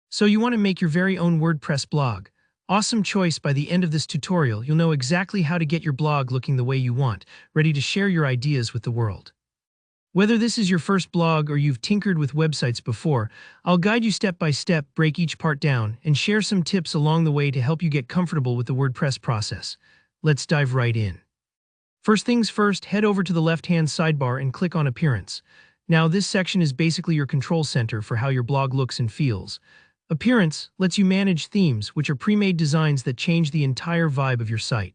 So you want to make your very own WordPress blog. Awesome choice. By the end of this tutorial, you'll know exactly how to get your blog looking the way you want, ready to share your ideas with the world. Whether this is your first blog or you've tinkered with websites before, I'll guide you step by step, break each part down, and share some tips along the way to help you get comfortable with the WordPress process. Let's dive right in. First things first, head over to the left-hand sidebar and click on Appearance. Now, this section is basically your control center for how your blog looks and feels. Appearance lets you manage themes, which are pre-made designs that change the entire vibe of your site.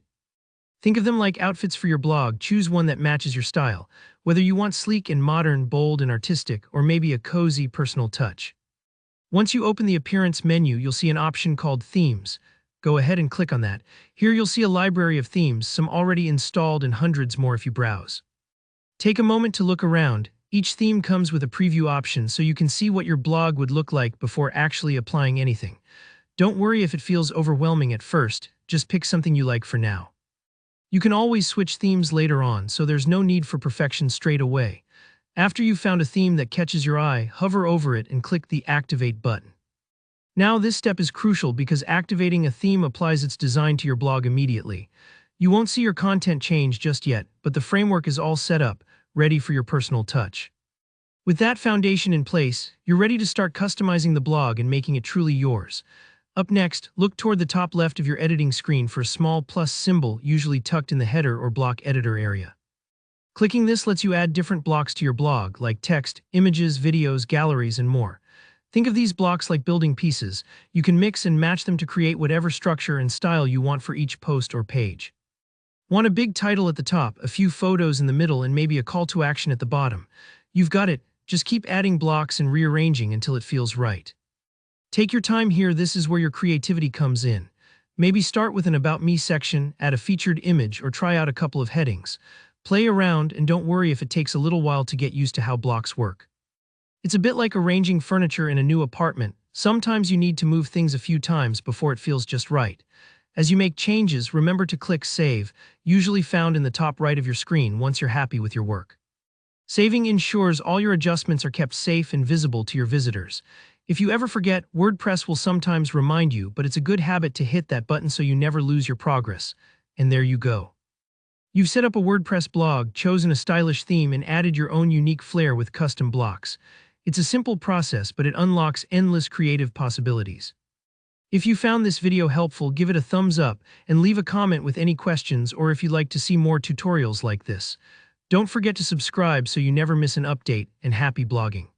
Think of them like outfits for your blog. Choose one that matches your style, whether you want sleek and modern, bold and artistic, or maybe a cozy, personal touch. Once you open the Appearance menu, you'll see an option called Themes. Go ahead and click on that. Here you'll see a library of themes, some already installed and hundreds more if you browse. Take a moment to look around. Each theme comes with a preview option so you can see what your blog would look like before actually applying anything. Don't worry if it feels overwhelming at first, just pick something you like for now. You can always switch themes later on, so there's no need for perfection straight away. After you've found a theme that catches your eye, hover over it and click the Activate button. Now this step is crucial because activating a theme applies its design to your blog immediately. You won't see your content change just yet, but the framework is all set up, ready for your personal touch. With that foundation in place, you're ready to start customizing the blog and making it truly yours. Up next, look toward the top left of your editing screen for a small plus symbol, usually tucked in the header or block editor area. Clicking this lets you add different blocks to your blog, like text, images, videos, galleries, and more. Think of these blocks like building pieces. You can mix and match them to create whatever structure and style you want for each post or page. Want a big title at the top, a few photos in the middle, and maybe a call to action at the bottom? You've got it. Just keep adding blocks and rearranging until it feels right. Take your time here. This is where your creativity comes in. Maybe start with an About Me section, add a featured image, or try out a couple of headings. Play around and don't worry if it takes a little while to get used to how blocks work. It's a bit like arranging furniture in a new apartment. Sometimes you need to move things a few times before it feels just right. As you make changes, remember to click Save, usually found in the top right of your screen once you're happy with your work. Saving ensures all your adjustments are kept safe and visible to your visitors. If you ever forget, WordPress will sometimes remind you, but it's a good habit to hit that button so you never lose your progress. And there you go. You've set up a WordPress blog, chosen a stylish theme, and added your own unique flair with custom blocks. It's a simple process, but it unlocks endless creative possibilities. If you found this video helpful, give it a thumbs up and leave a comment with any questions, or if you'd like to see more tutorials like this. Don't forget to subscribe so you never miss an update, and happy blogging.